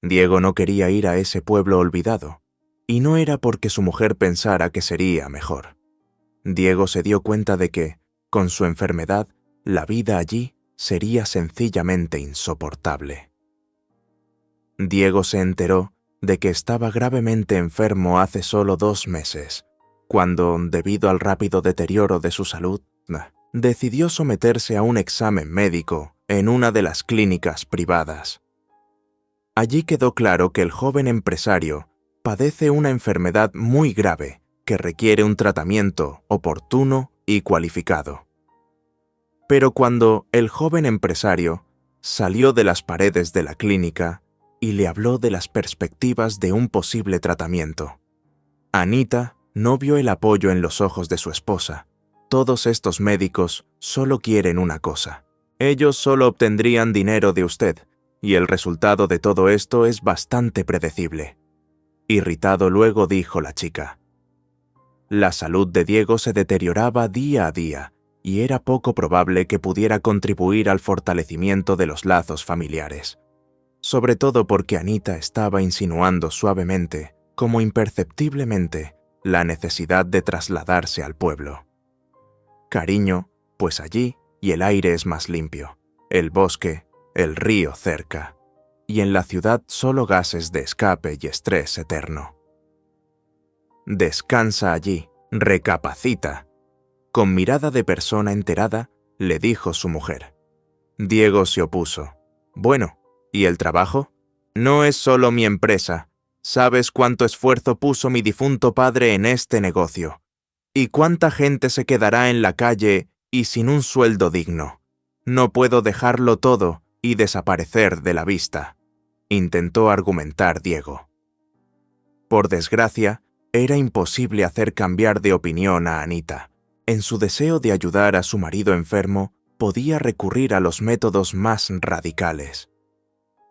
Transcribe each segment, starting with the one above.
Diego no quería ir a ese pueblo olvidado, y no era porque su mujer pensara que sería mejor. Diego se dio cuenta de que, con su enfermedad, la vida allí sería sencillamente insoportable. Diego se enteró de que estaba gravemente enfermo hace solo 2 meses, cuando, debido al rápido deterioro de su salud, decidió someterse a un examen médico en una de las clínicas privadas. Allí quedó claro que el joven empresario padece una enfermedad muy grave que requiere un tratamiento oportuno y cualificado. Pero cuando el joven empresario salió de las paredes de la clínica y le habló de las perspectivas de un posible tratamiento, Anita no vio el apoyo en los ojos de su esposa. Todos estos médicos solo quieren una cosa. Ellos solo obtendrían dinero de usted, y el resultado de todo esto es bastante predecible. Irritado luego dijo la chica. La salud de Diego se deterioraba día a día, y era poco probable que pudiera contribuir al fortalecimiento de los lazos familiares. Sobre todo porque Anita estaba insinuando suavemente, como imperceptiblemente, la necesidad de trasladarse al pueblo. Cariño, pues allí y el aire es más limpio, el bosque, el río cerca, y en la ciudad solo gases de escape y estrés eterno. Descansa allí, recapacita. Con mirada de persona enterada, le dijo su mujer. Diego se opuso. Bueno, ¿y el trabajo? No es solo mi empresa. ¿Sabes cuánto esfuerzo puso mi difunto padre en este negocio? ¿Y cuánta gente se quedará en la calle y sin un sueldo digno? No puedo dejarlo todo y desaparecer de la vista, intentó argumentar Diego. Por desgracia, era imposible hacer cambiar de opinión a Anita. En su deseo de ayudar a su marido enfermo, podía recurrir a los métodos más radicales.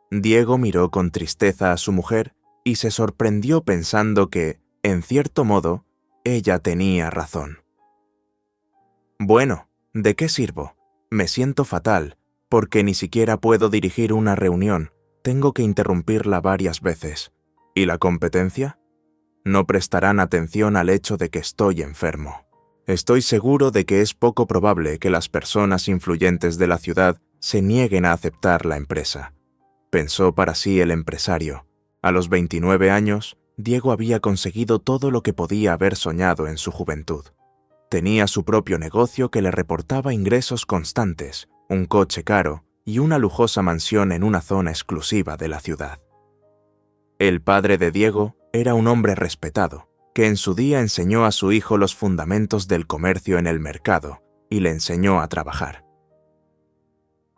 Diego miró con tristeza a su mujer y se sorprendió pensando que, en cierto modo, ella tenía razón. Bueno, ¿de qué sirvo? Me siento fatal, porque ni siquiera puedo dirigir una reunión, tengo que interrumpirla varias veces. ¿Y la competencia? No prestarán atención al hecho de que estoy enfermo. Estoy seguro de que es poco probable que las personas influyentes de la ciudad se nieguen a aceptar la empresa. Pensó para sí el empresario. A los 29 años, Diego había conseguido todo lo que podía haber soñado en su juventud. Tenía su propio negocio que le reportaba ingresos constantes, un coche caro y una lujosa mansión en una zona exclusiva de la ciudad. El padre de Diego era un hombre respetado, que en su día enseñó a su hijo los fundamentos del comercio en el mercado y le enseñó a trabajar.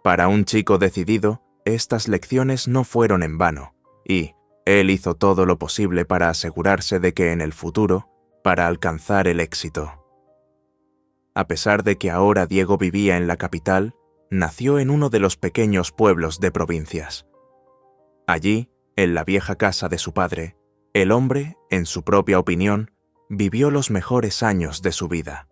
Para un chico decidido, estas lecciones no fueron en vano, y él hizo todo lo posible para asegurarse de que en el futuro, para alcanzar el éxito. A pesar de que ahora Diego vivía en la capital, nació en uno de los pequeños pueblos de provincias. Allí, en la vieja casa de su padre, el hombre, en su propia opinión, vivió los mejores años de su vida.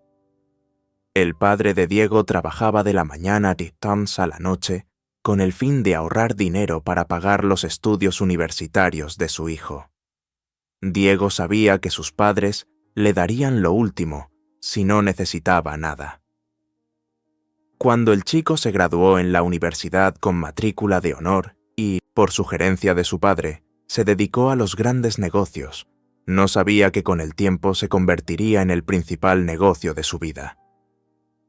El padre de Diego trabajaba de la mañana a la noche con el fin de ahorrar dinero para pagar los estudios universitarios de su hijo. Diego sabía que sus padres le darían lo último si no necesitaba nada. Cuando el chico se graduó en la universidad con matrícula de honor y, por sugerencia de su padre, se dedicó a los grandes negocios, no sabía que con el tiempo se convertiría en el principal negocio de su vida.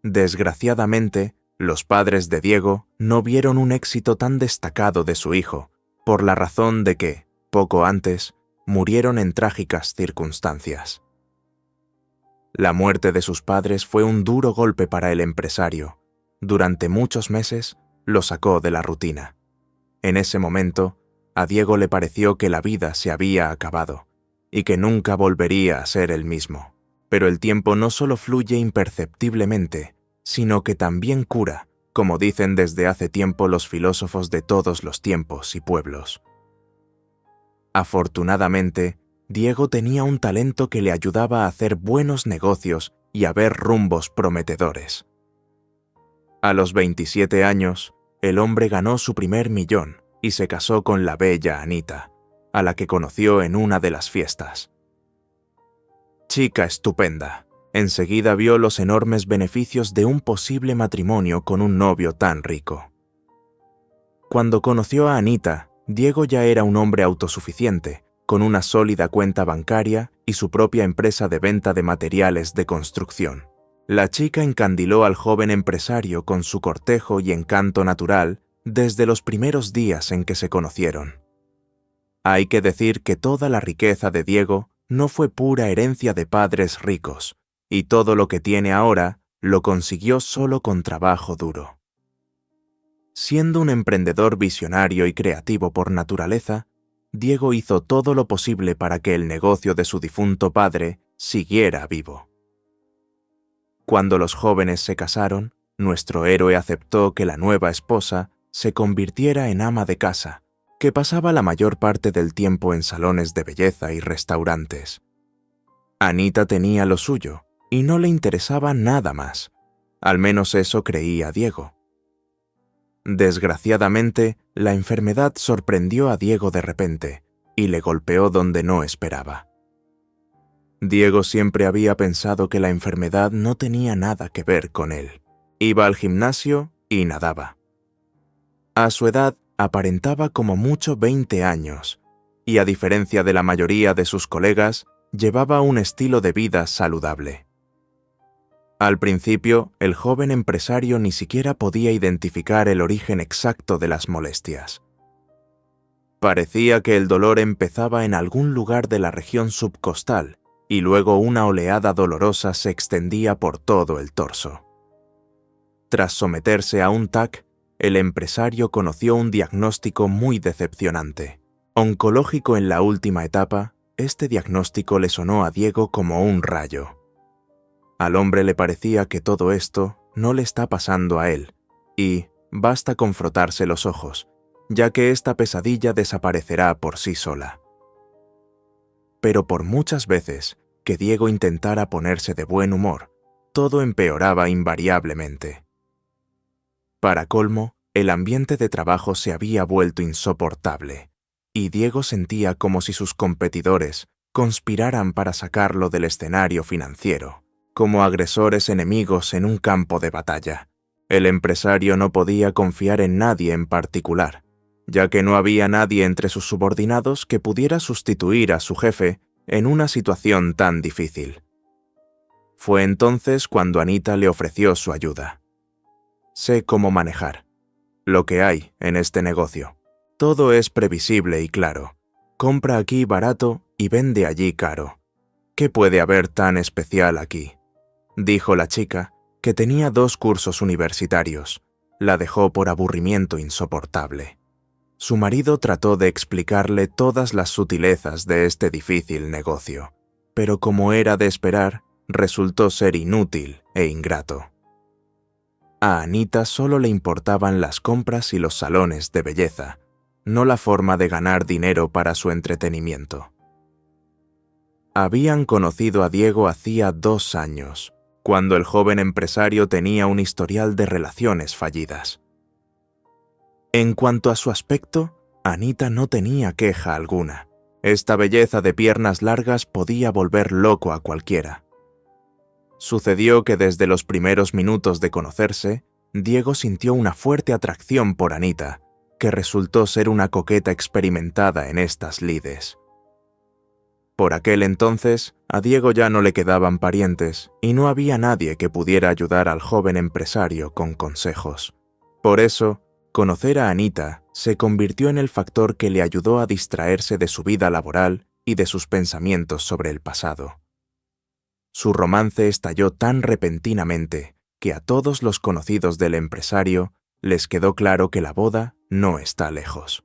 Desgraciadamente, los padres de Diego no vieron un éxito tan destacado de su hijo, por la razón de que, poco antes, murieron en trágicas circunstancias. La muerte de sus padres fue un duro golpe para el empresario. Durante muchos meses, lo sacó de la rutina. En ese momento, a Diego le pareció que la vida se había acabado y que nunca volvería a ser el mismo. Pero el tiempo no solo fluye imperceptiblemente, sino que también cura, como dicen desde hace tiempo los filósofos de todos los tiempos y pueblos. Afortunadamente, Diego tenía un talento que le ayudaba a hacer buenos negocios y a ver rumbos prometedores. A los 27 años, el hombre ganó su primer millón y se casó con la bella Anita, a la que conoció en una de las fiestas. Chica estupenda, enseguida vio los enormes beneficios de un posible matrimonio con un novio tan rico. Cuando conoció a Anita, Diego ya era un hombre autosuficiente, con una sólida cuenta bancaria y su propia empresa de venta de materiales de construcción. La chica encandiló al joven empresario con su cortejo y encanto natural desde los primeros días en que se conocieron. Hay que decir que toda la riqueza de Diego no fue pura herencia de padres ricos, y todo lo que tiene ahora lo consiguió solo con trabajo duro. Siendo un emprendedor visionario y creativo por naturaleza, Diego hizo todo lo posible para que el negocio de su difunto padre siguiera vivo. Cuando los jóvenes se casaron, nuestro héroe aceptó que la nueva esposa se convirtiera en ama de casa, que pasaba la mayor parte del tiempo en salones de belleza y restaurantes. Anita tenía lo suyo y no le interesaba nada más, al menos eso creía Diego. Desgraciadamente, la enfermedad sorprendió a Diego de repente y le golpeó donde no esperaba. Diego siempre había pensado que la enfermedad no tenía nada que ver con él. Iba al gimnasio y nadaba. A su edad aparentaba como mucho 20 años y, a diferencia de la mayoría de sus colegas, llevaba un estilo de vida saludable. Al principio, el joven empresario ni siquiera podía identificar el origen exacto de las molestias. Parecía que el dolor empezaba en algún lugar de la región subcostal y luego una oleada dolorosa se extendía por todo el torso. Tras someterse a un TAC, el empresario conoció un diagnóstico muy decepcionante. Oncológico en la última etapa, este diagnóstico le sonó a Diego como un rayo. Al hombre le parecía que todo esto no le está pasando a él, y basta con frotarse los ojos, ya que esta pesadilla desaparecerá por sí sola. Pero por muchas veces que Diego intentara ponerse de buen humor, todo empeoraba invariablemente. Para colmo, el ambiente de trabajo se había vuelto insoportable, y Diego sentía como si sus competidores conspiraran para sacarlo del escenario financiero, como agresores enemigos en un campo de batalla. El empresario no podía confiar en nadie en particular, ya que no había nadie entre sus subordinados que pudiera sustituir a su jefe en una situación tan difícil. Fue entonces cuando Anita le ofreció su ayuda. Sé cómo manejar lo que hay en este negocio. Todo es previsible y claro. Compra aquí barato y vende allí caro. ¿Qué puede haber tan especial aquí?, dijo la chica, que tenía 2 cursos universitarios. La dejó por aburrimiento insoportable. Su marido trató de explicarle todas las sutilezas de este difícil negocio, pero como era de esperar, resultó ser inútil e ingrato. A Anita solo le importaban las compras y los salones de belleza, no la forma de ganar dinero para su entretenimiento. Habían conocido a Diego hacía 2 años, cuando el joven empresario tenía un historial de relaciones fallidas. En cuanto a su aspecto, Anita no tenía queja alguna. Esta belleza de piernas largas podía volver loco a cualquiera. Sucedió que desde los primeros minutos de conocerse, Diego sintió una fuerte atracción por Anita, que resultó ser una coqueta experimentada en estas lides. Por aquel entonces, a Diego ya no le quedaban parientes y no había nadie que pudiera ayudar al joven empresario con consejos. Por eso, conocer a Anita se convirtió en el factor que le ayudó a distraerse de su vida laboral y de sus pensamientos sobre el pasado. Su romance estalló tan repentinamente que a todos los conocidos del empresario les quedó claro que la boda no está lejos.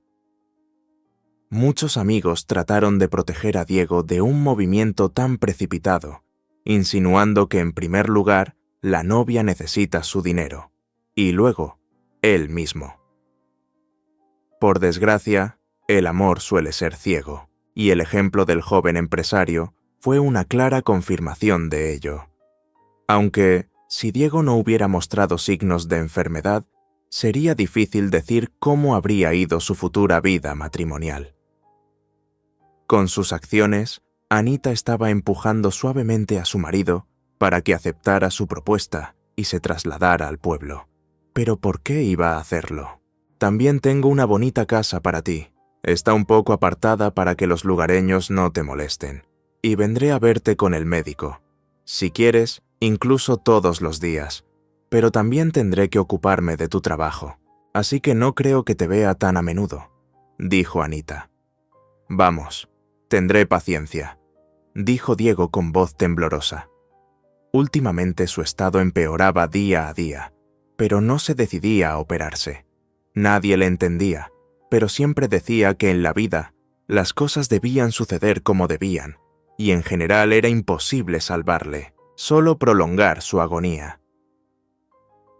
Muchos amigos trataron de proteger a Diego de un movimiento tan precipitado, insinuando que en primer lugar la novia necesita su dinero, y luego él mismo. Por desgracia, el amor suele ser ciego, y el ejemplo del joven empresario fue una clara confirmación de ello. Aunque, si Diego no hubiera mostrado signos de enfermedad, sería difícil decir cómo habría ido su futura vida matrimonial. Con sus acciones, Anita estaba empujando suavemente a su marido para que aceptara su propuesta y se trasladara al pueblo. ¿Pero por qué iba a hacerlo? También tengo una bonita casa para ti. Está un poco apartada para que los lugareños no te molesten. Y vendré a verte con el médico. Si quieres, incluso todos los días. Pero también tendré que ocuparme de tu trabajo. Así que no creo que te vea tan a menudo, dijo Anita. Vamos, tendré paciencia, dijo Diego con voz temblorosa. Últimamente su estado empeoraba día a día, pero no se decidía a operarse. Nadie le entendía, pero siempre decía que en la vida las cosas debían suceder como debían, y en general era imposible salvarle, solo prolongar su agonía.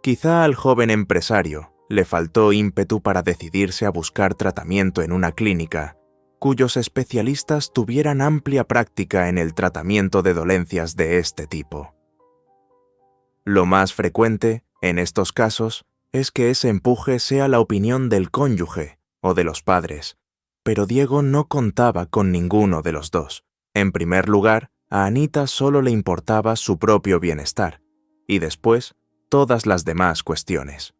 Quizá al joven empresario le faltó ímpetu para decidirse a buscar tratamiento en una clínica cuyos especialistas tuvieran amplia práctica en el tratamiento de dolencias de este tipo. Lo más frecuente, en estos casos, es que ese empuje sea la opinión del cónyuge o de los padres, pero Diego no contaba con ninguno de los dos. En primer lugar, a Anita solo le importaba su propio bienestar, y después, todas las demás cuestiones.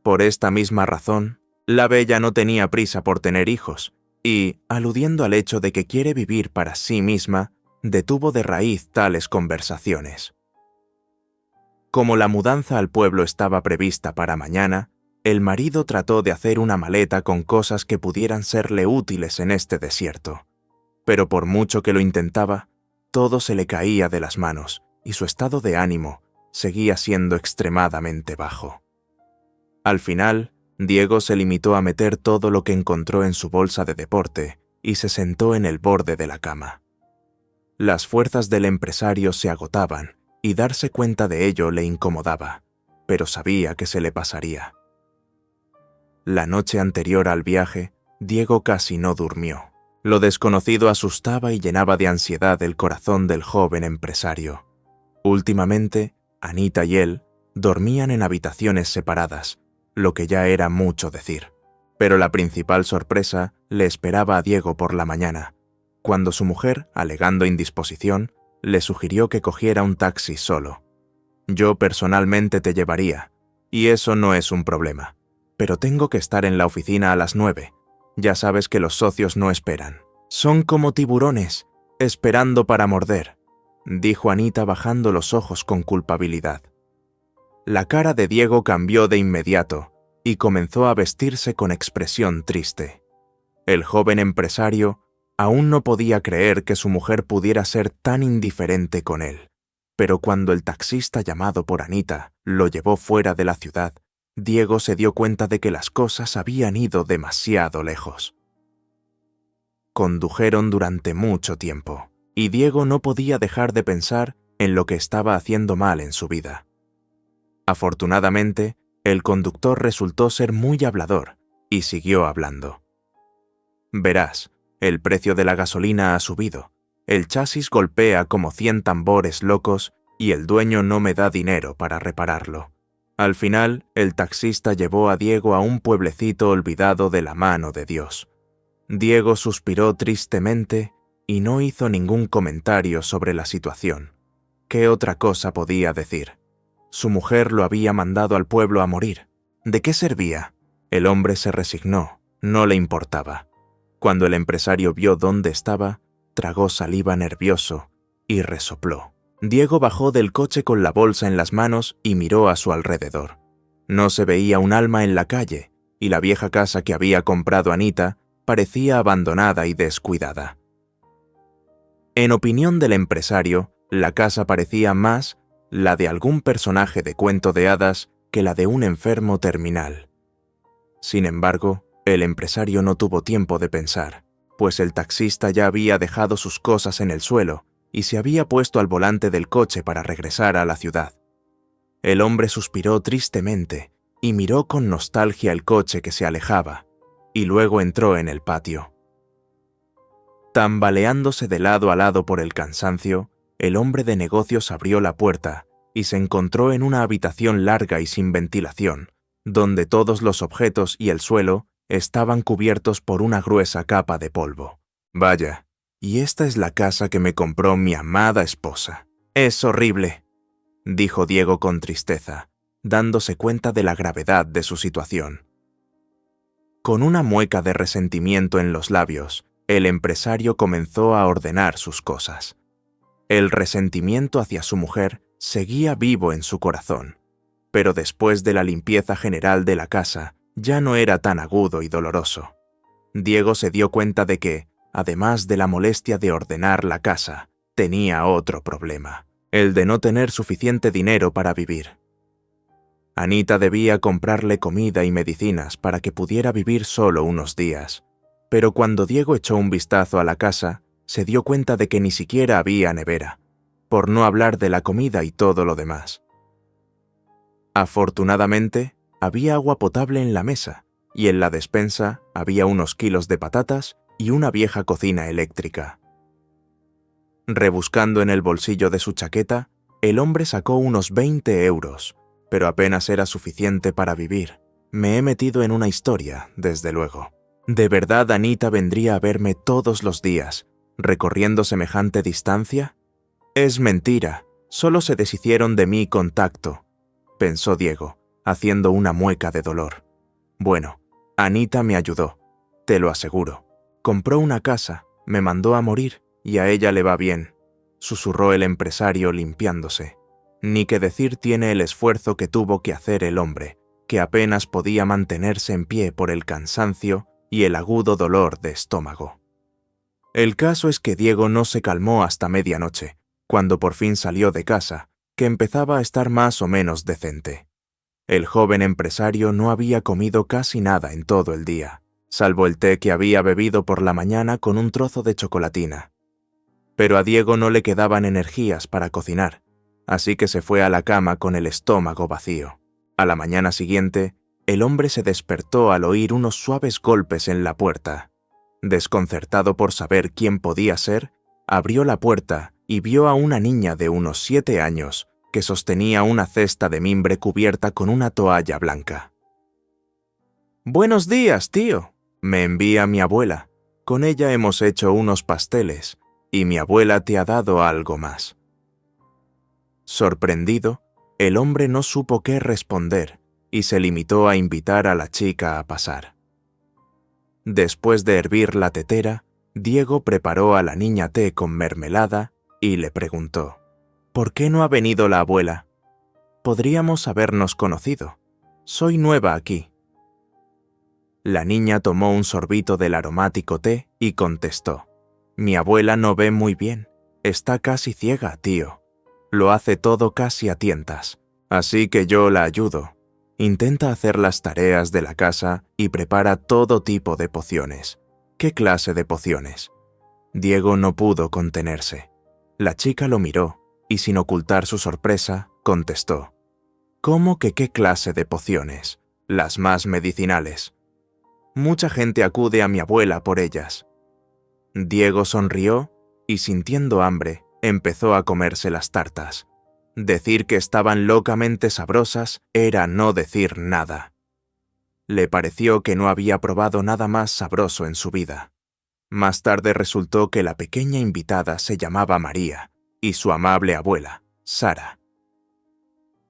Por esta misma razón, la bella no tenía prisa por tener hijos, y, aludiendo al hecho de que quiere vivir para sí misma, detuvo de raíz tales conversaciones. Como la mudanza al pueblo estaba prevista para mañana, el marido trató de hacer una maleta con cosas que pudieran serle útiles en este desierto. Pero por mucho que lo intentaba, todo se le caía de las manos, y su estado de ánimo seguía siendo extremadamente bajo. Al final, Diego se limitó a meter todo lo que encontró en su bolsa de deporte y se sentó en el borde de la cama. Las fuerzas del empresario se agotaban y darse cuenta de ello le incomodaba, pero sabía que se le pasaría. La noche anterior al viaje, Diego casi no durmió. Lo desconocido asustaba y llenaba de ansiedad el corazón del joven empresario. Últimamente, Anita y él dormían en habitaciones separadas, lo que ya era mucho decir. Pero la principal sorpresa le esperaba a Diego por la mañana, cuando su mujer, alegando indisposición, le sugirió que cogiera un taxi solo. Yo personalmente te llevaría, y eso no es un problema, pero tengo que estar en la oficina a las 9. Ya sabes que los socios no esperan. Son como tiburones, esperando para morder, dijo Anita bajando los ojos con culpabilidad. La cara de Diego cambió de inmediato y comenzó a vestirse con expresión triste. El joven empresario aún no podía creer que su mujer pudiera ser tan indiferente con él, pero cuando el taxista llamado por Anita lo llevó fuera de la ciudad, Diego se dio cuenta de que las cosas habían ido demasiado lejos. Condujeron durante mucho tiempo, y Diego no podía dejar de pensar en lo que estaba haciendo mal en su vida. Afortunadamente, el conductor resultó ser muy hablador y siguió hablando. Verás, el precio de la gasolina ha subido, el chasis golpea como 100 tambores locos y el dueño no me da dinero para repararlo. Al final, el taxista llevó a Diego a un pueblecito olvidado de la mano de Dios. Diego suspiró tristemente y no hizo ningún comentario sobre la situación. ¿Qué otra cosa podía decir? Su mujer lo había mandado al pueblo a morir. ¿De qué servía? El hombre se resignó, no le importaba. Cuando el empresario vio dónde estaba, tragó saliva nervioso y resopló. Diego bajó del coche con la bolsa en las manos y miró a su alrededor. No se veía un alma en la calle, y la vieja casa que había comprado Anita parecía abandonada y descuidada. En opinión del empresario, la casa parecía más la de algún personaje de cuento de hadas que la de un enfermo terminal. Sin embargo, el empresario no tuvo tiempo de pensar, pues el taxista ya había dejado sus cosas en el suelo y se había puesto al volante del coche para regresar a la ciudad. El hombre suspiró tristemente y miró con nostalgia el coche que se alejaba, y luego entró en el patio. Tambaleándose de lado a lado por el cansancio, el hombre de negocios abrió la puerta y se encontró en una habitación larga y sin ventilación, donde todos los objetos y el suelo estaban cubiertos por una gruesa capa de polvo. Vaya, y esta es la casa que me compró mi amada esposa. Es horrible, dijo Diego con tristeza, dándose cuenta de la gravedad de su situación. Con una mueca de resentimiento en los labios, el empresario comenzó a ordenar sus cosas. El resentimiento hacia su mujer seguía vivo en su corazón, pero después de la limpieza general de la casa, ya no era tan agudo y doloroso. Diego se dio cuenta de que, además de la molestia de ordenar la casa, tenía otro problema, el de no tener suficiente dinero para vivir. Anita debía comprarle comida y medicinas para que pudiera vivir solo unos días, pero cuando Diego echó un vistazo a la casa, se dio cuenta de que ni siquiera había nevera, por no hablar de la comida y todo lo demás. Afortunadamente, había agua potable en la mesa, y en la despensa había unos kilos de patatas y una vieja cocina eléctrica. Rebuscando en el bolsillo de su chaqueta, el hombre sacó unos 20 euros, pero apenas era suficiente para vivir. Me he metido en una historia, desde luego. ¿De verdad Anita vendría a verme todos los días, recorriendo semejante distancia? Es mentira, solo se deshicieron de mi contacto, pensó Diego, haciendo una mueca de dolor. Bueno, Anita me ayudó, te lo aseguro. Compró una casa, me mandó a morir, y a ella le va bien, susurró el empresario limpiándose. Ni que decir tiene el esfuerzo que tuvo que hacer el hombre, que apenas podía mantenerse en pie por el cansancio y el agudo dolor de estómago. El caso es que Diego no se calmó hasta medianoche, cuando por fin salió de casa, que empezaba a estar más o menos decente. El joven empresario no había comido casi nada en todo el día, salvo el té que había bebido por la mañana con un trozo de chocolatina. Pero a Diego no le quedaban energías para cocinar, así que se fue a la cama con el estómago vacío. A la mañana siguiente, el hombre se despertó al oír unos suaves golpes en la puerta. Desconcertado por saber quién podía ser, abrió la puerta y vio a una niña de unos 7 años que sostenía una cesta de mimbre cubierta con una toalla blanca. «Buenos días, tío. Me envía mi abuela. Con ella hemos hecho unos pasteles y mi abuela te ha dado algo más». Sorprendido, el hombre no supo qué responder y se limitó a invitar a la chica a pasar. Después de hervir la tetera, Diego preparó a la niña té con mermelada y le preguntó: «¿Por qué no ha venido la abuela? Podríamos habernos conocido. Soy nueva aquí». La niña tomó un sorbito del aromático té y contestó: «Mi abuela no ve muy bien. Está casi ciega, tío. Lo hace todo casi a tientas, así que yo la ayudo. Intenta hacer las tareas de la casa y prepara todo tipo de pociones». «¿Qué clase de pociones?». Diego no pudo contenerse. La chica lo miró y, sin ocultar su sorpresa, contestó: «¿Cómo que qué clase de pociones? Las más medicinales. Mucha gente acude a mi abuela por ellas». Diego sonrió y, sintiendo hambre, empezó a comerse las tartas. Decir que estaban locamente sabrosas era no decir nada. Le pareció que no había probado nada más sabroso en su vida. Más tarde resultó que la pequeña invitada se llamaba María y su amable abuela, Sara.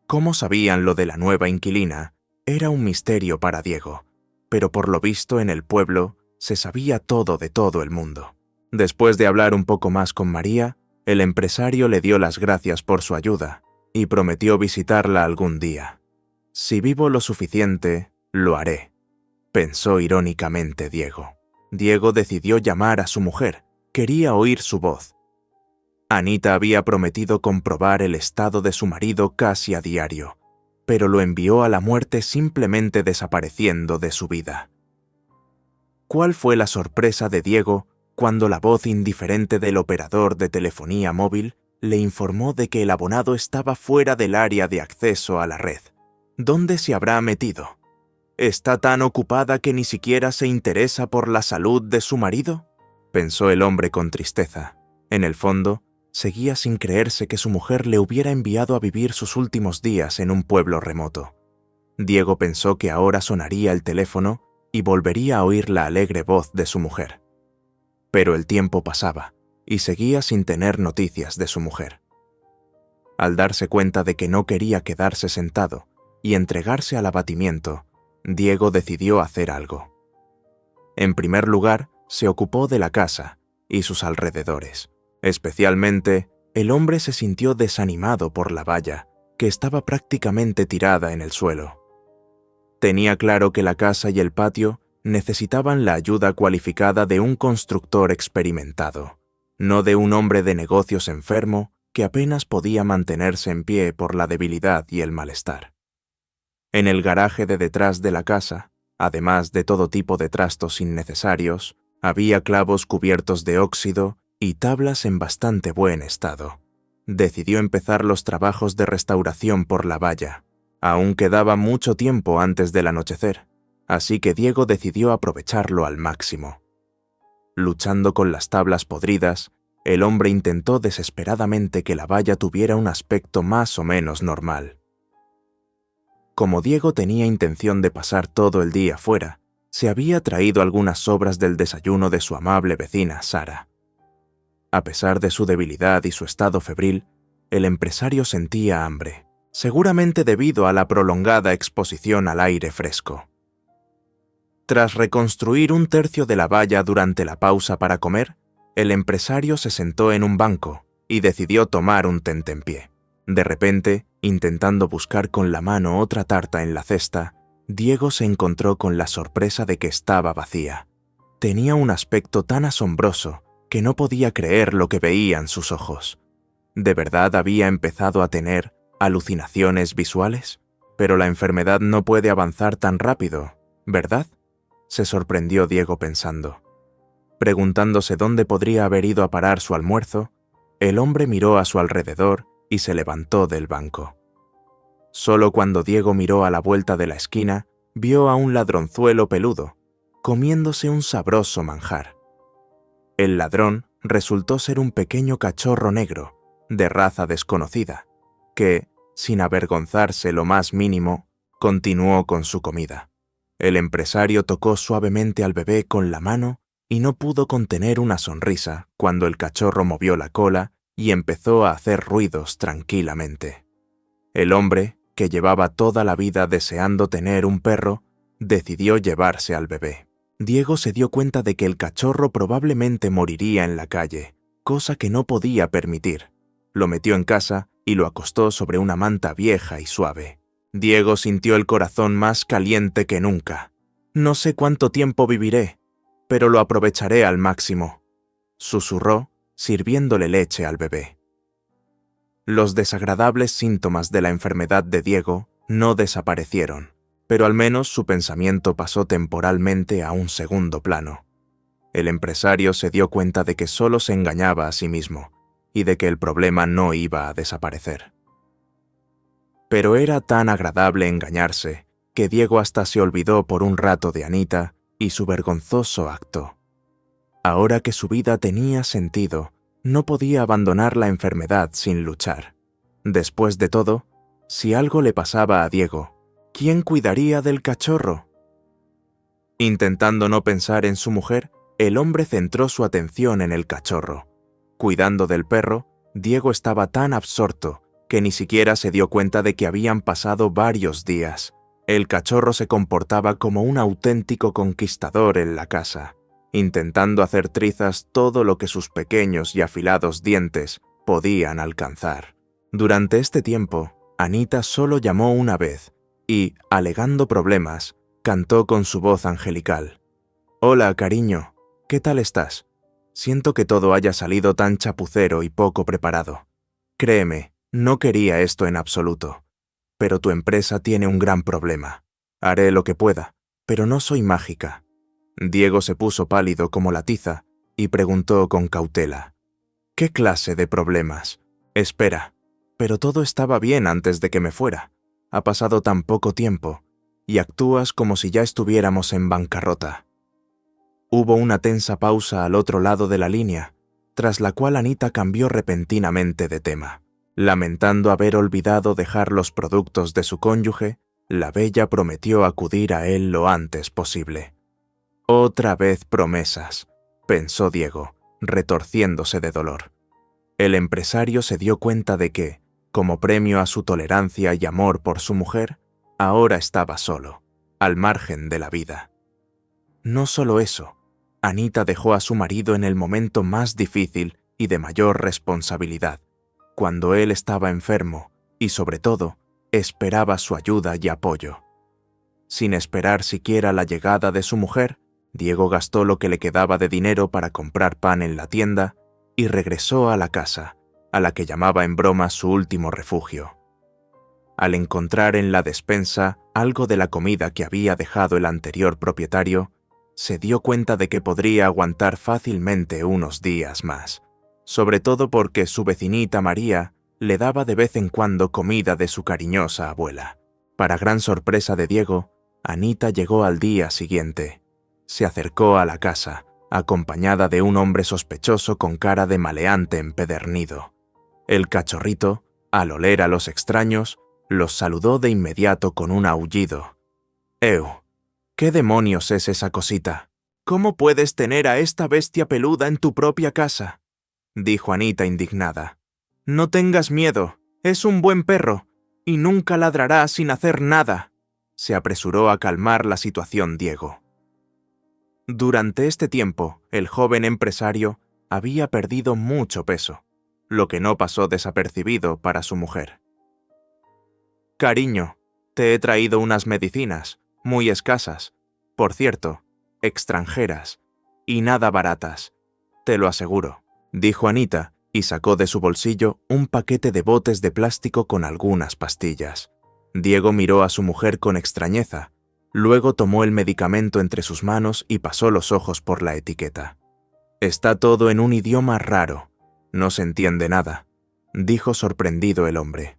Cómo sabían lo de la nueva inquilina era un misterio para Diego, pero por lo visto en el pueblo se sabía todo de todo el mundo. Después de hablar un poco más con María, el empresario le dio las gracias por su ayuda y prometió visitarla algún día. «Si vivo lo suficiente, lo haré», pensó irónicamente Diego. Diego decidió llamar a su mujer. Quería oír su voz. Anita había prometido comprobar el estado de su marido casi a diario, pero lo envió a la muerte simplemente desapareciendo de su vida. ¿Cuál fue la sorpresa de Diego cuando la voz indiferente del operador de telefonía móvil le informó de que el abonado estaba fuera del área de acceso a la red? ¿Dónde se habrá metido? ¿Está tan ocupada que ni siquiera se interesa por la salud de su marido?, pensó el hombre con tristeza. En el fondo, seguía sin creerse que su mujer le hubiera enviado a vivir sus últimos días en un pueblo remoto. Diego pensó que ahora sonaría el teléfono y volvería a oír la alegre voz de su mujer. Pero el tiempo pasaba y seguía sin tener noticias de su mujer. Al darse cuenta de que no quería quedarse sentado y entregarse al abatimiento, Diego decidió hacer algo. En primer lugar, se ocupó de la casa y sus alrededores. Especialmente, el hombre se sintió desanimado por la valla, que estaba prácticamente tirada en el suelo. Tenía claro que la casa y el patio necesitaban la ayuda cualificada de un constructor experimentado, no de un hombre de negocios enfermo que apenas podía mantenerse en pie por la debilidad y el malestar. En el garaje de detrás de la casa, además de todo tipo de trastos innecesarios, había clavos cubiertos de óxido y tablas en bastante buen estado. Decidió empezar los trabajos de restauración por la valla. Aún quedaba mucho tiempo antes del anochecer, así que Diego decidió aprovecharlo al máximo. Luchando con las tablas podridas, el hombre intentó desesperadamente que la valla tuviera un aspecto más o menos normal. Como Diego tenía intención de pasar todo el día fuera, se había traído algunas sobras del desayuno de su amable vecina, Sara. A pesar de su debilidad y su estado febril, el empresario sentía hambre, seguramente debido a la prolongada exposición al aire fresco. Tras reconstruir un tercio de la valla durante la pausa para comer, el empresario se sentó en un banco y decidió tomar un tentempié. De repente, intentando buscar con la mano otra tarta en la cesta, Diego se encontró con la sorpresa de que estaba vacía. Tenía un aspecto tan asombroso que no podía creer lo que veían sus ojos. ¿De verdad había empezado a tener alucinaciones visuales? Pero la enfermedad no puede avanzar tan rápido, ¿verdad?, se sorprendió Diego pensando. Preguntándose dónde podría haber ido a parar su almuerzo, el hombre miró a su alrededor y se levantó del banco. Solo cuando Diego miró a la vuelta de la esquina, vio a un ladronzuelo peludo, comiéndose un sabroso manjar. El ladrón resultó ser un pequeño cachorro negro, de raza desconocida, que, sin avergonzarse lo más mínimo, continuó con su comida. El empresario tocó suavemente al bebé con la mano y no pudo contener una sonrisa cuando el cachorro movió la cola y empezó a hacer ruidos tranquilamente. El hombre, que llevaba toda la vida deseando tener un perro, decidió llevarse al bebé. Diego se dio cuenta de que el cachorro probablemente moriría en la calle, cosa que no podía permitir. Lo metió en casa y lo acostó sobre una manta vieja y suave. Diego sintió el corazón más caliente que nunca. «No sé cuánto tiempo viviré, pero lo aprovecharé al máximo», susurró, sirviéndole leche al bebé. Los desagradables síntomas de la enfermedad de Diego no desaparecieron, pero al menos su pensamiento pasó temporalmente a un segundo plano. El empresario se dio cuenta de que solo se engañaba a sí mismo y de que el problema no iba a desaparecer. Pero era tan agradable engañarse que Diego hasta se olvidó por un rato de Anita y su vergonzoso acto. Ahora que su vida tenía sentido, no podía abandonar la enfermedad sin luchar. Después de todo, si algo le pasaba a Diego, ¿quién cuidaría del cachorro? Intentando no pensar en su mujer, el hombre centró su atención en el cachorro. Cuidando del perro, Diego estaba tan absorto que ni siquiera se dio cuenta de que habían pasado varios días. El cachorro se comportaba como un auténtico conquistador en la casa, intentando hacer trizas todo lo que sus pequeños y afilados dientes podían alcanzar. Durante este tiempo, Anita solo llamó una vez y, alegando problemas, cantó con su voz angelical. «Hola, cariño, ¿qué tal estás? Siento que todo haya salido tan chapucero y poco preparado. Créeme, no quería esto en absoluto. Pero tu empresa tiene un gran problema. Haré lo que pueda, pero no soy mágica». Diego se puso pálido como la tiza y preguntó con cautela. «¿Qué clase de problemas? Espera, pero todo estaba bien antes de que me fuera. Ha pasado tan poco tiempo, y actúas como si ya estuviéramos en bancarrota». Hubo una tensa pausa al otro lado de la línea, tras la cual Anita cambió repentinamente de tema. Lamentando haber olvidado dejar los productos de su cónyuge, La bella prometió acudir a él lo antes posible. Otra vez promesas, pensó Diego, retorciéndose de dolor. El empresario se dio cuenta de que, como premio a su tolerancia y amor por su mujer, ahora estaba solo, al margen de la vida. No solo eso, Anita dejó a su marido en el momento más difícil y de mayor responsabilidad, cuando él estaba enfermo y, sobre todo, esperaba su ayuda y apoyo. Sin esperar siquiera la llegada de su mujer, Diego gastó lo que le quedaba de dinero para comprar pan en la tienda y regresó a la casa, a la que llamaba en broma su último refugio. Al encontrar en la despensa algo de la comida que había dejado el anterior propietario, se dio cuenta de que podría aguantar fácilmente unos días más, sobre todo porque su vecinita María le daba de vez en cuando comida de su cariñosa abuela. Para gran sorpresa de Diego, Anita llegó al día siguiente. Se acercó a la casa, acompañada de un hombre sospechoso con cara de maleante empedernido. El cachorrito, al oler a los extraños, los saludó de inmediato con un aullido. «Eu, ¿qué demonios es esa cosita? ¿Cómo puedes tener a esta bestia peluda en tu propia casa?», dijo Anita indignada. «No tengas miedo, es un buen perro, y nunca ladrará sin hacer nada», se apresuró a calmar la situación Diego. Durante este tiempo, el joven empresario había perdido mucho peso, lo que no pasó desapercibido para su mujer. «Cariño, te he traído unas medicinas, muy escasas, por cierto, extranjeras, y nada baratas, te lo aseguro», dijo Anita, y sacó de su bolsillo un paquete de botes de plástico con algunas pastillas. Diego miró a su mujer con extrañeza, luego tomó el medicamento entre sus manos y pasó los ojos por la etiqueta. «Está todo en un idioma raro, no se entiende nada», dijo sorprendido el hombre.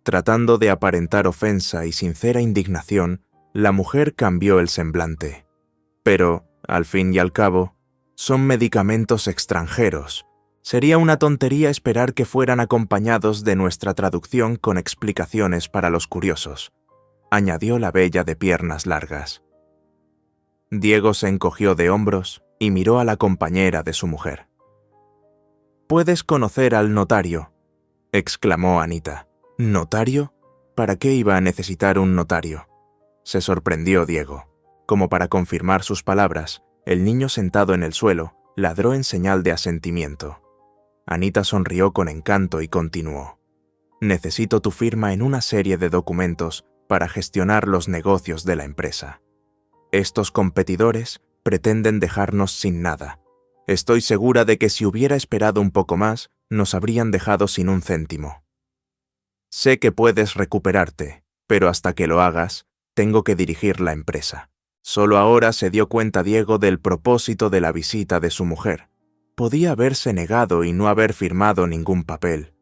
Tratando de aparentar ofensa y sincera indignación, la mujer cambió el semblante. «Pero, al fin y al cabo, son medicamentos extranjeros. Sería una tontería esperar que fueran acompañados de nuestra traducción con explicaciones para los curiosos», añadió la bella de piernas largas. Diego se encogió de hombros y miró a la compañera de su mujer. «Puedes conocer al notario», exclamó Anita. «¿Notario? ¿Para qué iba a necesitar un notario?», se sorprendió Diego. Como para confirmar sus palabras, el niño sentado en el suelo ladró en señal de asentimiento. Anita sonrió con encanto y continuó. «Necesito tu firma en una serie de documentos para gestionar los negocios de la empresa. Estos competidores pretenden dejarnos sin nada. Estoy segura de que si hubiera esperado un poco más, nos habrían dejado sin un céntimo. Sé que puedes recuperarte, pero hasta que lo hagas, tengo que dirigir la empresa». Solo ahora se dio cuenta Diego del propósito de la visita de su mujer. Podía haberse negado y no haber firmado ningún papel.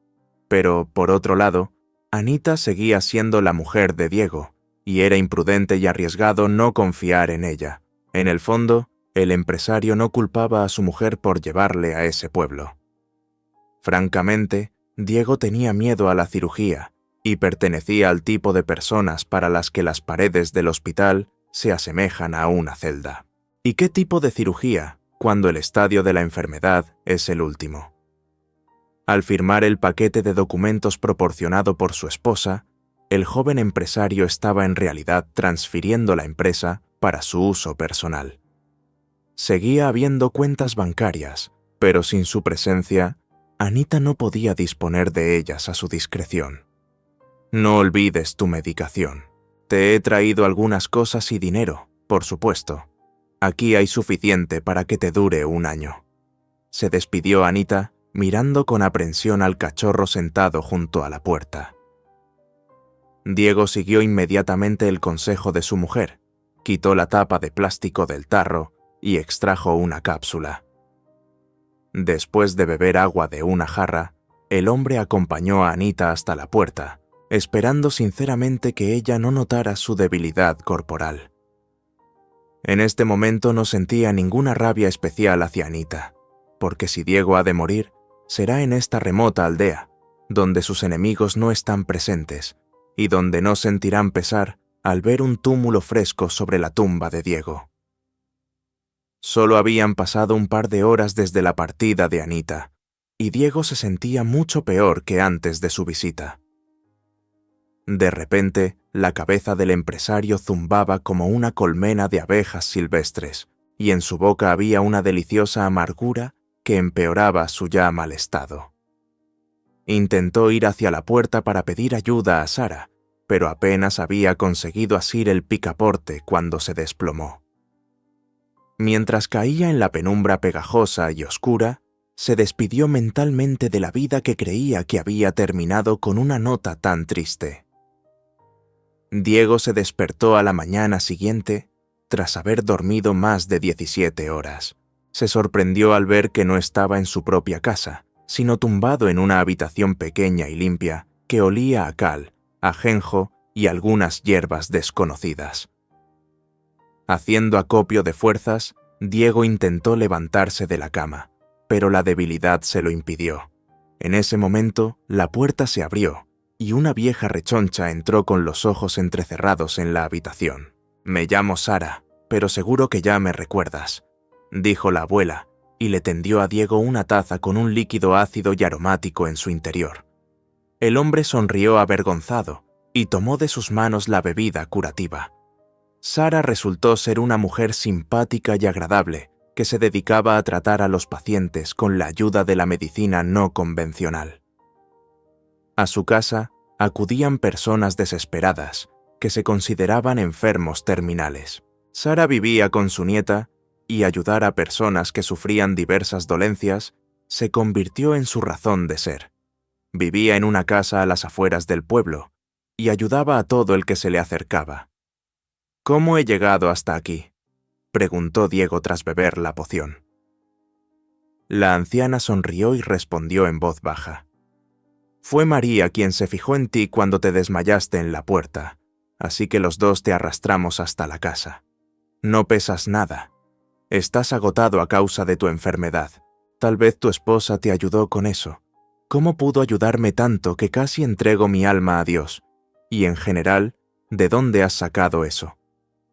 Pero, por otro lado, Anita seguía siendo la mujer de Diego, y era imprudente y arriesgado no confiar en ella. En el fondo, el empresario no culpaba a su mujer por llevarle a ese pueblo. Francamente, Diego tenía miedo a la cirugía y pertenecía al tipo de personas para las que las paredes del hospital se asemejan a una celda. ¿Y qué tipo de cirugía, cuando el estadio de la enfermedad es el último? Al firmar el paquete de documentos proporcionado por su esposa, el joven empresario estaba en realidad transfiriendo la empresa para su uso personal. Seguía habiendo cuentas bancarias, pero sin su presencia, Anita no podía disponer de ellas a su discreción. «No olvides tu medicación. Te he traído algunas cosas y dinero, por supuesto. Aquí hay suficiente para que te dure un año», se despidió Anita, mirando con aprensión al cachorro sentado junto a la puerta. Diego siguió inmediatamente el consejo de su mujer, quitó la tapa de plástico del tarro y extrajo una cápsula. Después de beber agua de una jarra, el hombre acompañó a Anita hasta la puerta, esperando sinceramente que ella no notara su debilidad corporal. En este momento no sentía ninguna rabia especial hacia Anita, porque si Diego ha de morir, será en esta remota aldea, donde sus enemigos no están presentes, y donde no sentirán pesar al ver un túmulo fresco sobre la tumba de Diego. Solo habían pasado un par de horas desde la partida de Anita, y Diego se sentía mucho peor que antes de su visita. De repente, la cabeza del empresario zumbaba como una colmena de abejas silvestres, y en su boca había una deliciosa amargura que empeoraba su ya mal estado. Intentó ir hacia la puerta para pedir ayuda a Sara, pero apenas había conseguido asir el picaporte cuando se desplomó. Mientras caía en la penumbra pegajosa y oscura, se despidió mentalmente de la vida que creía que había terminado con una nota tan triste. Diego se despertó a la mañana siguiente, tras haber dormido más de 17 horas. Se sorprendió al ver que no estaba en su propia casa, sino tumbado en una habitación pequeña y limpia que olía a cal, ajenjo y algunas hierbas desconocidas. Haciendo acopio de fuerzas, Diego intentó levantarse de la cama, pero la debilidad se lo impidió. En ese momento, la puerta se abrió y una vieja rechoncha entró con los ojos entrecerrados en la habitación. «Me llamo Sara, pero seguro que ya me recuerdas», dijo la abuela, y le tendió a Diego una taza con un líquido ácido y aromático en su interior. El hombre sonrió avergonzado y tomó de sus manos la bebida curativa. Sara resultó ser una mujer simpática y agradable que se dedicaba a tratar a los pacientes con la ayuda de la medicina no convencional. A su casa acudían personas desesperadas que se consideraban enfermos terminales. Sara vivía con su nieta y ayudar a personas que sufrían diversas dolencias se convirtió en su razón de ser. Vivía en una casa a las afueras del pueblo y ayudaba a todo el que se le acercaba. «¿Cómo he llegado hasta aquí?», preguntó Diego tras beber la poción. La anciana sonrió y respondió en voz baja. «Fue María quien se fijó en ti cuando te desmayaste en la puerta, así que los dos te arrastramos hasta la casa. No pesas nada. Estás agotado a causa de tu enfermedad. Tal vez tu esposa te ayudó con eso. ¿Cómo pudo ayudarme tanto que casi entrego mi alma a Dios? Y en general, ¿de dónde has sacado eso?»,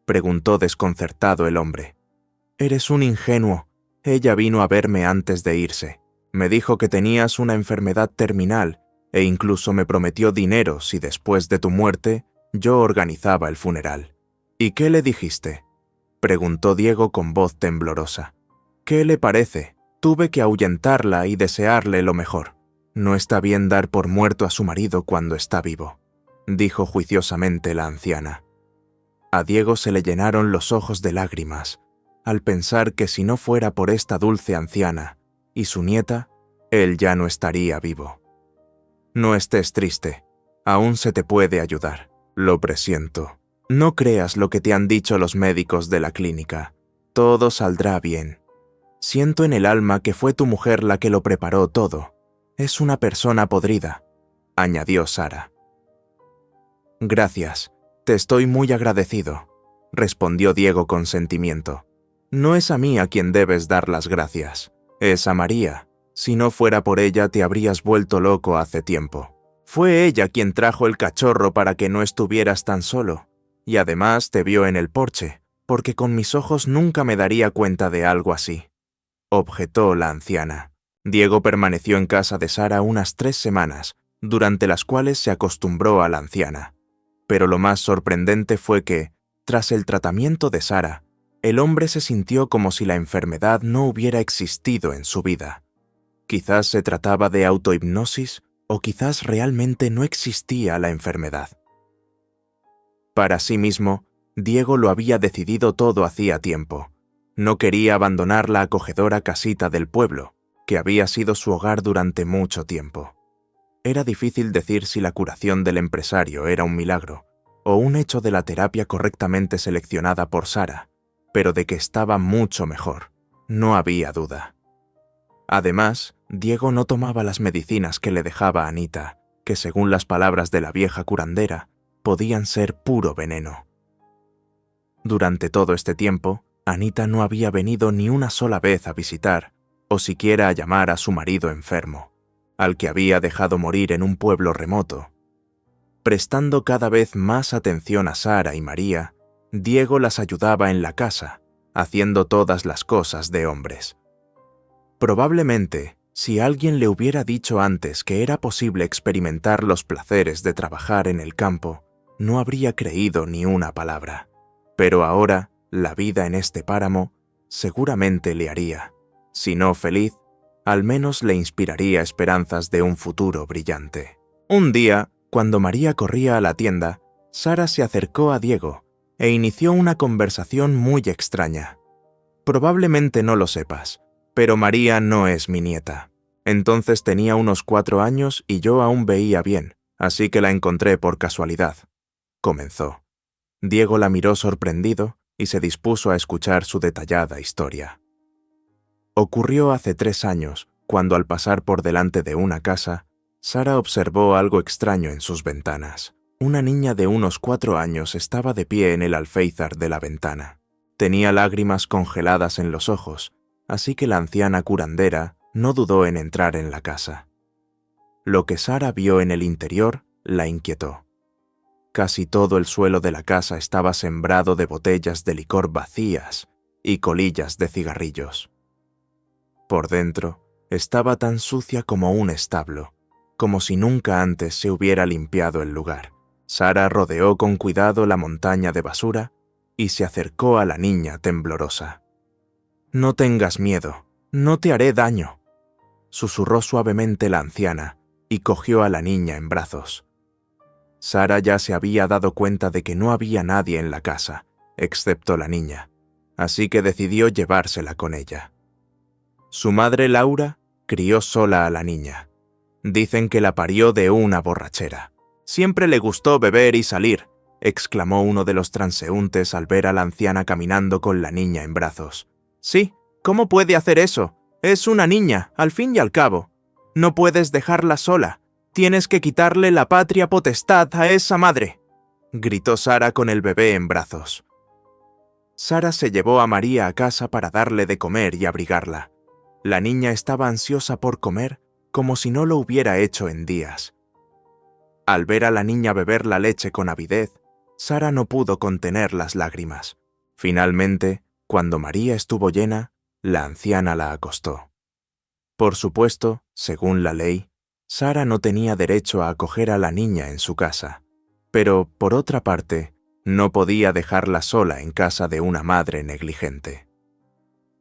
preguntó desconcertado el hombre. «Eres un ingenuo. Ella vino a verme antes de irse. Me dijo que tenías una enfermedad terminal e incluso me prometió dinero si después de tu muerte yo organizaba el funeral». «¿Y qué le dijiste?», preguntó Diego con voz temblorosa. «¿Qué le parece? Tuve que ahuyentarla y desearle lo mejor. No está bien dar por muerto a su marido cuando está vivo», dijo juiciosamente la anciana. A Diego se le llenaron los ojos de lágrimas al pensar que si no fuera por esta dulce anciana y su nieta, él ya no estaría vivo. «No estés triste, aún se te puede ayudar. Lo presiento. No creas lo que te han dicho los médicos de la clínica. Todo saldrá bien. Siento en el alma que fue tu mujer la que lo preparó todo. Es una persona podrida», añadió Sara. «Gracias, te estoy muy agradecido», respondió Diego con sentimiento. «No es a mí a quien debes dar las gracias, es a María. Si no fuera por ella te habrías vuelto loco hace tiempo. Fue ella quien trajo el cachorro para que no estuvieras tan solo, y además te vio en el porche, porque con mis ojos nunca me daría cuenta de algo así», objetó la anciana. Diego permaneció en casa de Sara unas 3 semanas, durante las cuales se acostumbró a la anciana. Pero lo más sorprendente fue que, tras el tratamiento de Sara, el hombre se sintió como si la enfermedad no hubiera existido en su vida. Quizás se trataba de autohipnosis o quizás realmente no existía la enfermedad. Para sí mismo, Diego lo había decidido todo hacía tiempo. No quería abandonar la acogedora casita del pueblo, que había sido su hogar durante mucho tiempo. Era difícil decir si la curación del empresario era un milagro o un hecho de la terapia correctamente seleccionada por Sara, pero de que estaba mucho mejor, no había duda. Además, Diego no tomaba las medicinas que le dejaba Anita, que según las palabras de la vieja curandera, podían ser puro veneno. Durante todo este tiempo, Anita no había venido ni una sola vez a visitar o siquiera a llamar a su marido enfermo, al que había dejado morir en un pueblo remoto. Prestando cada vez más atención a Sara y María, Diego las ayudaba en la casa, haciendo todas las cosas de hombres. Probablemente, si alguien le hubiera dicho antes que era posible experimentar los placeres de trabajar en el campo, no habría creído ni una palabra. Pero ahora, la vida en este páramo seguramente le haría, si no feliz, al menos le inspiraría esperanzas de un futuro brillante. Un día, cuando María corría a la tienda, Sara se acercó a Diego e inició una conversación muy extraña. Probablemente no lo sepas, pero María no es mi nieta. Entonces tenía unos 4 años y yo aún veía bien, así que la encontré por casualidad. Comenzó. Diego la miró sorprendido y se dispuso a escuchar su detallada historia. Ocurrió hace 3 años, cuando al pasar por delante de una casa, Sara observó algo extraño en sus ventanas. Una niña de unos 4 años estaba de pie en el alféizar de la ventana. Tenía lágrimas congeladas en los ojos, así que la anciana curandera no dudó en entrar en la casa. Lo que Sara vio en el interior la inquietó. Casi todo el suelo de la casa estaba sembrado de botellas de licor vacías y colillas de cigarrillos. Por dentro, estaba tan sucia como un establo, como si nunca antes se hubiera limpiado el lugar. Sara rodeó con cuidado la montaña de basura y se acercó a la niña temblorosa. «No tengas miedo, no te haré daño», susurró suavemente la anciana y cogió a la niña en brazos. Sara ya se había dado cuenta de que no había nadie en la casa, excepto la niña, así que decidió llevársela con ella. Su madre Laura crió sola a la niña. Dicen que la parió de una borrachera. «Siempre le gustó beber y salir», exclamó uno de los transeúntes al ver a la anciana caminando con la niña en brazos. «Sí, ¿cómo puede hacer eso? Es una niña, al fin y al cabo. No puedes dejarla sola. Tienes que quitarle la patria potestad a esa madre», gritó Sara con el bebé en brazos. Sara se llevó a María a casa para darle de comer y abrigarla. La niña estaba ansiosa por comer, como si no lo hubiera hecho en días. Al ver a la niña beber la leche con avidez, Sara no pudo contener las lágrimas. Finalmente, cuando María estuvo llena, la anciana la acostó. Por supuesto, según la ley, Sara no tenía derecho a acoger a la niña en su casa, pero, por otra parte, no podía dejarla sola en casa de una madre negligente.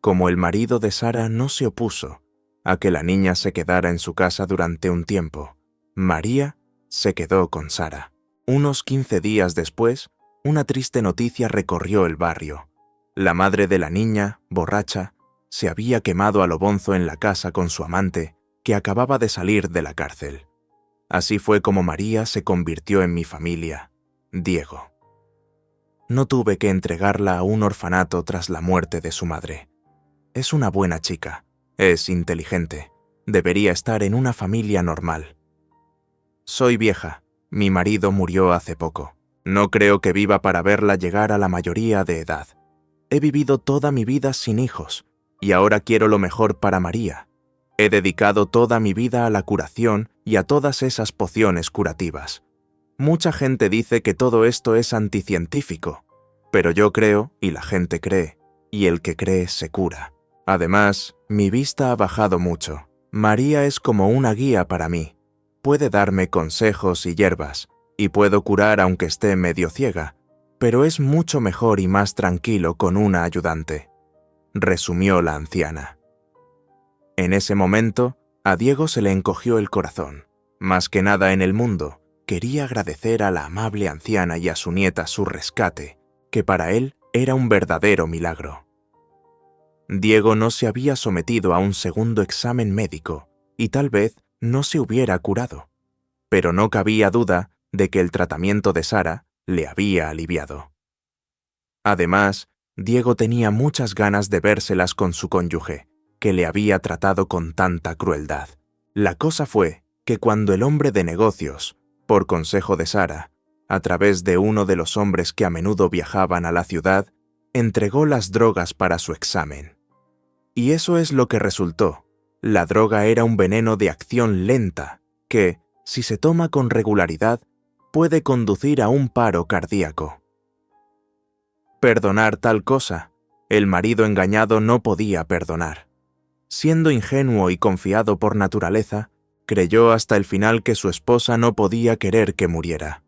Como el marido de Sara no se opuso a que la niña se quedara en su casa durante un tiempo, María se quedó con Sara. Unos 15 días después, una triste noticia recorrió el barrio. La madre de la niña, borracha, se había quemado a lo bonzo en la casa con su amante, que acababa de salir de la cárcel. Así fue como María se convirtió en mi familia, Diego. No tuve que entregarla a un orfanato tras la muerte de su madre. Es una buena chica, es inteligente, debería estar en una familia normal. Soy vieja, mi marido murió hace poco. No creo que viva para verla llegar a la mayoría de edad. He vivido toda mi vida sin hijos, y ahora quiero lo mejor para María. He dedicado toda mi vida a la curación y a todas esas pociones curativas. Mucha gente dice que todo esto es anticientífico, pero yo creo y la gente cree, y el que cree se cura. Además, mi vista ha bajado mucho. María es como una guía para mí. Puede darme consejos y hierbas, y puedo curar aunque esté medio ciega, pero es mucho mejor y más tranquilo con una ayudante, resumió la anciana. En ese momento, a Diego se le encogió el corazón. Más que nada en el mundo, quería agradecer a la amable anciana y a su nieta su rescate, que para él era un verdadero milagro. Diego no se había sometido a un segundo examen médico y tal vez no se hubiera curado, pero no cabía duda de que el tratamiento de Sara le había aliviado. Además, Diego tenía muchas ganas de vérselas con su cónyuge, que le había tratado con tanta crueldad. La cosa fue que cuando el hombre de negocios, por consejo de Sara, a través de uno de los hombres que a menudo viajaban a la ciudad, entregó las drogas para su examen. Y eso es lo que resultó. La droga era un veneno de acción lenta que, si se toma con regularidad, puede conducir a un paro cardíaco. Perdonar tal cosa, el marido engañado no podía perdonar. Siendo ingenuo y confiado por naturaleza, creyó hasta el final que su esposa no podía querer que muriera.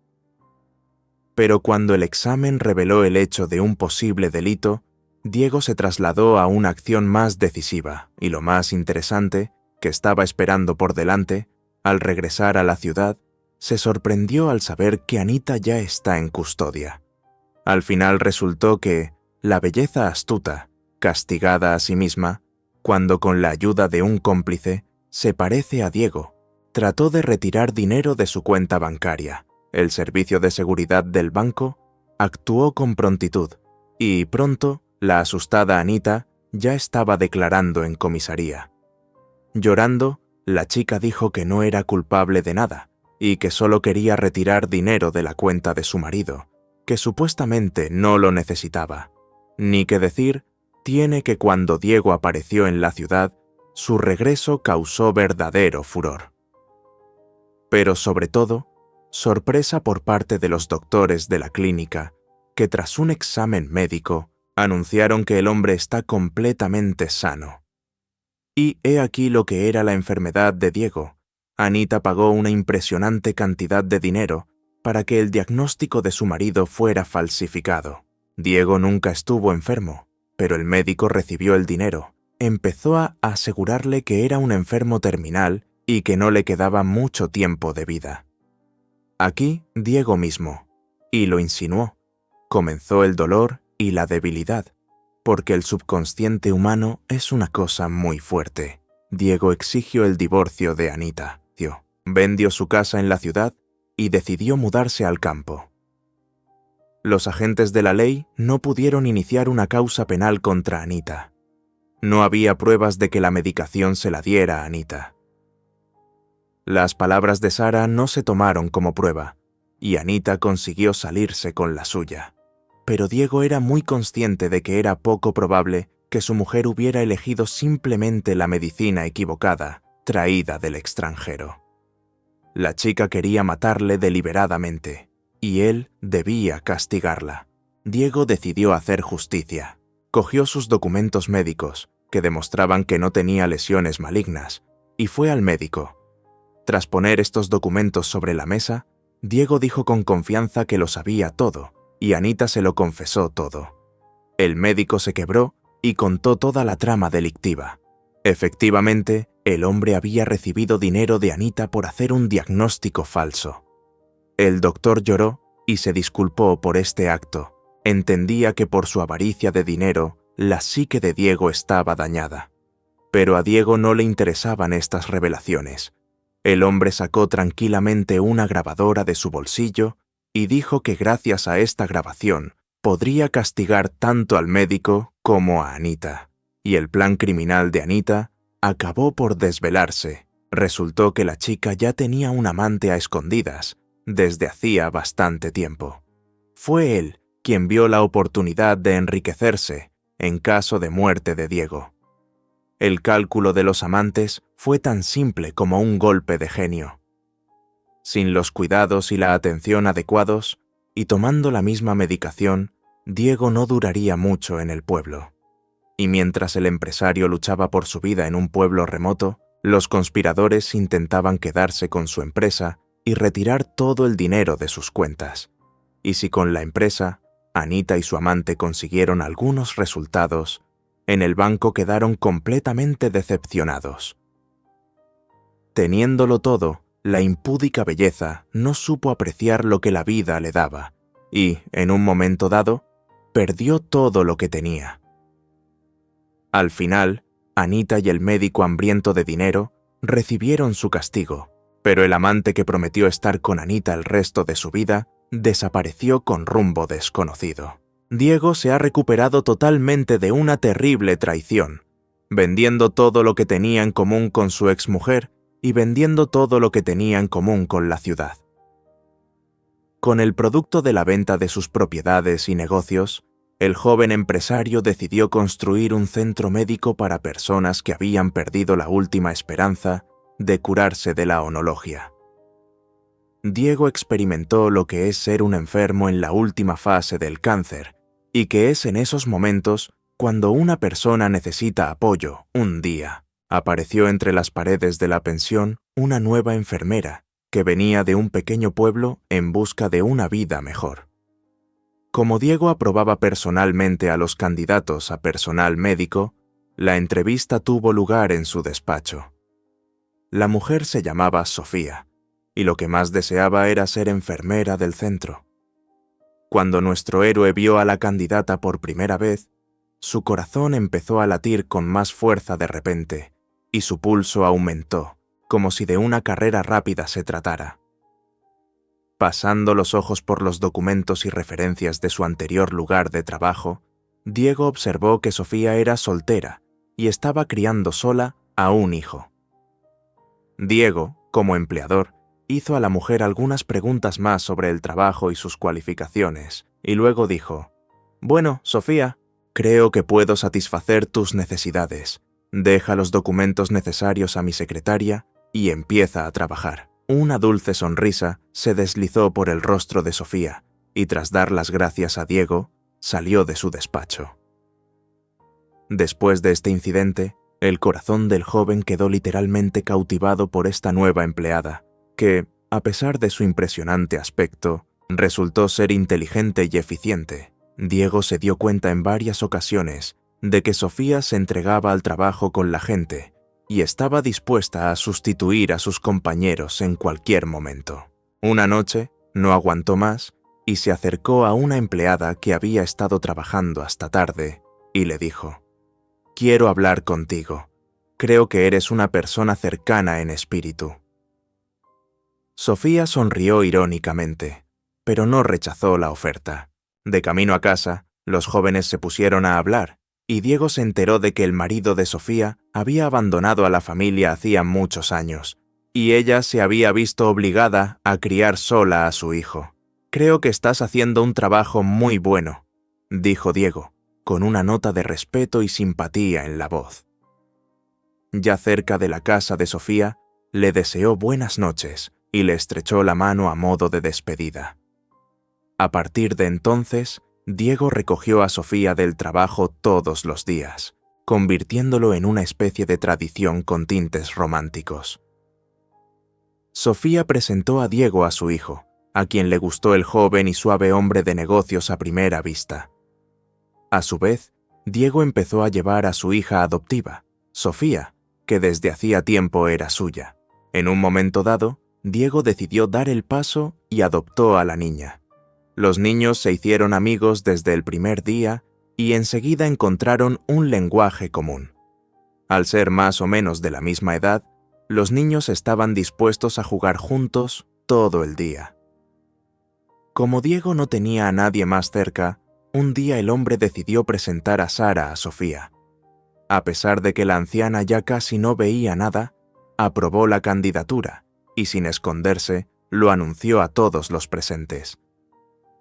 Pero cuando el examen reveló el hecho de un posible delito, Diego se trasladó a una acción más decisiva, y lo más interesante, que estaba esperando por delante, al regresar a la ciudad, se sorprendió al saber que Anita ya está en custodia. Al final resultó que la belleza astuta, castigada a sí misma, cuando con la ayuda de un cómplice se parece a Diego, trató de retirar dinero de su cuenta bancaria. El servicio de seguridad del banco actuó con prontitud y pronto la asustada Anita ya estaba declarando en comisaría. Llorando, la chica dijo que no era culpable de nada y que solo quería retirar dinero de la cuenta de su marido, que supuestamente no lo necesitaba. Ni que decir tiene que cuando Diego apareció en la ciudad, su regreso causó verdadero furor. Pero sobre todo, sorpresa por parte de los doctores de la clínica, que tras un examen médico, anunciaron que el hombre está completamente sano. Y he aquí lo que era la enfermedad de Diego. Anita pagó una impresionante cantidad de dinero para que el diagnóstico de su marido fuera falsificado. Diego nunca estuvo enfermo, pero el médico recibió el dinero. Empezó a asegurarle que era un enfermo terminal y que no le quedaba mucho tiempo de vida. Aquí Diego mismo, y lo insinuó, comenzó el dolor y la debilidad, porque el subconsciente humano es una cosa muy fuerte. Diego exigió el divorcio de Anita, vendió su casa en la ciudad y decidió mudarse al campo. Los agentes de la ley no pudieron iniciar una causa penal contra Anita. No había pruebas de que la medicación se la diera a Anita. Las palabras de Sara no se tomaron como prueba, y Anita consiguió salirse con la suya. Pero Diego era muy consciente de que era poco probable que su mujer hubiera elegido simplemente la medicina equivocada, traída del extranjero. La chica quería matarle deliberadamente, y él debía castigarla. Diego decidió hacer justicia. Cogió sus documentos médicos, que demostraban que no tenía lesiones malignas, y fue al médico. Tras poner estos documentos sobre la mesa, Diego dijo con confianza que lo sabía todo, y Anita se lo confesó todo. El médico se quebró y contó toda la trama delictiva. Efectivamente, el hombre había recibido dinero de Anita por hacer un diagnóstico falso. El doctor lloró y se disculpó por este acto. Entendía que por su avaricia de dinero, la psique de Diego estaba dañada. Pero a Diego no le interesaban estas revelaciones. El hombre sacó tranquilamente una grabadora de su bolsillo y dijo que gracias a esta grabación podría castigar tanto al médico como a Anita. Y el plan criminal de Anita acabó por desvelarse. Resultó que la chica ya tenía un amante a escondidas desde hacía bastante tiempo. Fue él quien vio la oportunidad de enriquecerse en caso de muerte de Diego. El cálculo de los amantes fue tan simple como un golpe de genio. Sin los cuidados y la atención adecuados, y tomando la misma medicación, Diego no duraría mucho en el pueblo. Y mientras el empresario luchaba por su vida en un pueblo remoto, los conspiradores intentaban quedarse con su empresa y retirar todo el dinero de sus cuentas. Y si con la empresa, Anita y su amante consiguieron algunos resultados, en el banco quedaron completamente decepcionados. Teniéndolo todo, la impúdica belleza no supo apreciar lo que la vida le daba y, en un momento dado, perdió todo lo que tenía. Al final, Anita y el médico hambriento de dinero recibieron su castigo, pero el amante que prometió estar con Anita el resto de su vida desapareció con rumbo desconocido. Diego se ha recuperado totalmente de una terrible traición, vendiendo todo lo que tenía en común con su exmujer y vendiendo todo lo que tenía en común con la ciudad. Con el producto de la venta de sus propiedades y negocios, el joven empresario decidió construir un centro médico para personas que habían perdido la última esperanza de curarse de la onologia. Diego experimentó lo que es ser un enfermo en la última fase del cáncer, y que es en esos momentos cuando una persona necesita apoyo. Un día, apareció entre las paredes de la pensión una nueva enfermera que venía de un pequeño pueblo en busca de una vida mejor. Como Diego aprobaba personalmente a los candidatos a personal médico, la entrevista tuvo lugar en su despacho. La mujer se llamaba Sofía, y lo que más deseaba era ser enfermera del centro. Cuando nuestro héroe vio a la candidata por primera vez, su corazón empezó a latir con más fuerza de repente, y su pulso aumentó, como si de una carrera rápida se tratara. Pasando los ojos por los documentos y referencias de su anterior lugar de trabajo, Diego observó que Sofía era soltera y estaba criando sola a un hijo. Diego, como empleador, hizo a la mujer algunas preguntas más sobre el trabajo y sus cualificaciones, y luego dijo: «Bueno, Sofía, creo que puedo satisfacer tus necesidades. Deja los documentos necesarios a mi secretaria y empieza a trabajar». Una dulce sonrisa se deslizó por el rostro de Sofía, y tras dar las gracias a Diego, salió de su despacho. Después de este incidente, el corazón del joven quedó literalmente cautivado por esta nueva empleada, que, a pesar de su impresionante aspecto, resultó ser inteligente y eficiente. Diego se dio cuenta en varias ocasiones de que Sofía se entregaba al trabajo con la gente y estaba dispuesta a sustituir a sus compañeros en cualquier momento. Una noche, no aguantó más y se acercó a una empleada que había estado trabajando hasta tarde y le dijo: «Quiero hablar contigo. Creo que eres una persona cercana en espíritu». Sofía sonrió irónicamente, pero no rechazó la oferta. De camino a casa, los jóvenes se pusieron a hablar, y Diego se enteró de que el marido de Sofía había abandonado a la familia hacía muchos años, y ella se había visto obligada a criar sola a su hijo. «Creo que estás haciendo un trabajo muy bueno», dijo Diego, con una nota de respeto y simpatía en la voz. Ya cerca de la casa de Sofía, le deseó buenas noches y le estrechó la mano a modo de despedida. A partir de entonces, Diego recogió a Sofía del trabajo todos los días, convirtiéndolo en una especie de tradición con tintes románticos. Sofía presentó a Diego a su hijo, a quien le gustó el joven y suave hombre de negocios a primera vista. A su vez, Diego empezó a llevar a su hija adoptiva, Sofía, que desde hacía tiempo era suya. En un momento dado, Diego decidió dar el paso y adoptó a la niña. Los niños se hicieron amigos desde el primer día y enseguida encontraron un lenguaje común. Al ser más o menos de la misma edad, los niños estaban dispuestos a jugar juntos todo el día. Como Diego no tenía a nadie más cerca, un día el hombre decidió presentar a Sara a Sofía. A pesar de que la anciana ya casi no veía nada, aprobó la candidatura y, sin esconderse, lo anunció a todos los presentes.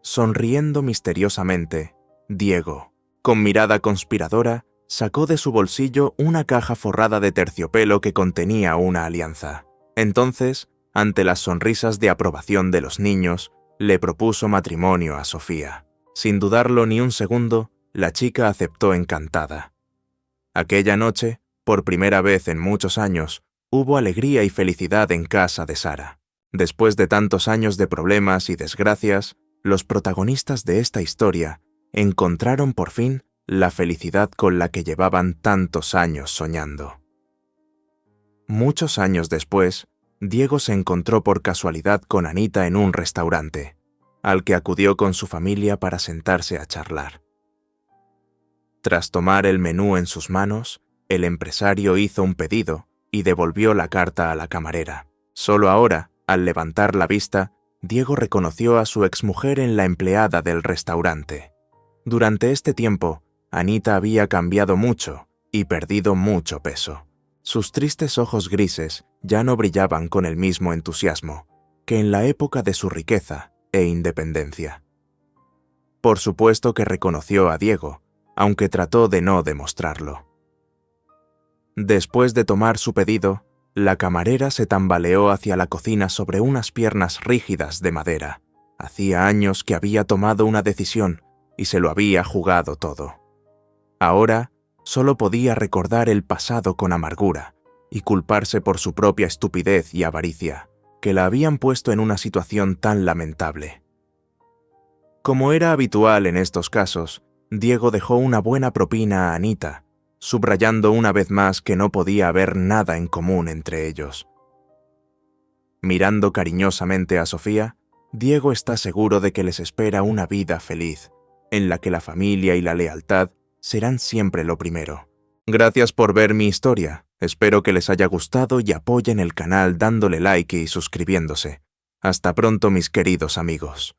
Sonriendo misteriosamente, Diego, con mirada conspiradora, sacó de su bolsillo una caja forrada de terciopelo que contenía una alianza. Entonces, ante las sonrisas de aprobación de los niños, le propuso matrimonio a Sofía. Sin dudarlo ni un segundo, la chica aceptó encantada. Aquella noche, por primera vez en muchos años, hubo alegría y felicidad en casa de Sara. Después de tantos años de problemas y desgracias, los protagonistas de esta historia encontraron por fin la felicidad con la que llevaban tantos años soñando. Muchos años después, Diego se encontró por casualidad con Anita en un restaurante, al que acudió con su familia para sentarse a charlar. Tras tomar el menú en sus manos, el empresario hizo un pedido y devolvió la carta a la camarera. Solo ahora, al levantar la vista, Diego reconoció a su exmujer en la empleada del restaurante. Durante este tiempo, Anita había cambiado mucho y perdido mucho peso. Sus tristes ojos grises ya no brillaban con el mismo entusiasmo que en la época de su riqueza e independencia. Por supuesto que reconoció a Diego, aunque trató de no demostrarlo. Después de tomar su pedido, La camarera se tambaleó hacia la cocina sobre unas piernas rígidas de madera. Hacía años que había tomado una decisión y se lo había jugado todo. Ahora solo podía recordar el pasado con amargura y culparse por su propia estupidez y avaricia, que la habían puesto en una situación tan lamentable. Como era habitual en estos casos, Diego dejó una buena propina a Anita, subrayando una vez más que no podía haber nada en común entre ellos. Mirando cariñosamente a Sofía, Diego está seguro de que les espera una vida feliz, en la que la familia y la lealtad serán siempre lo primero. Gracias por ver mi historia. Espero que les haya gustado y apoyen el canal dándole like y suscribiéndose. Hasta pronto, mis queridos amigos.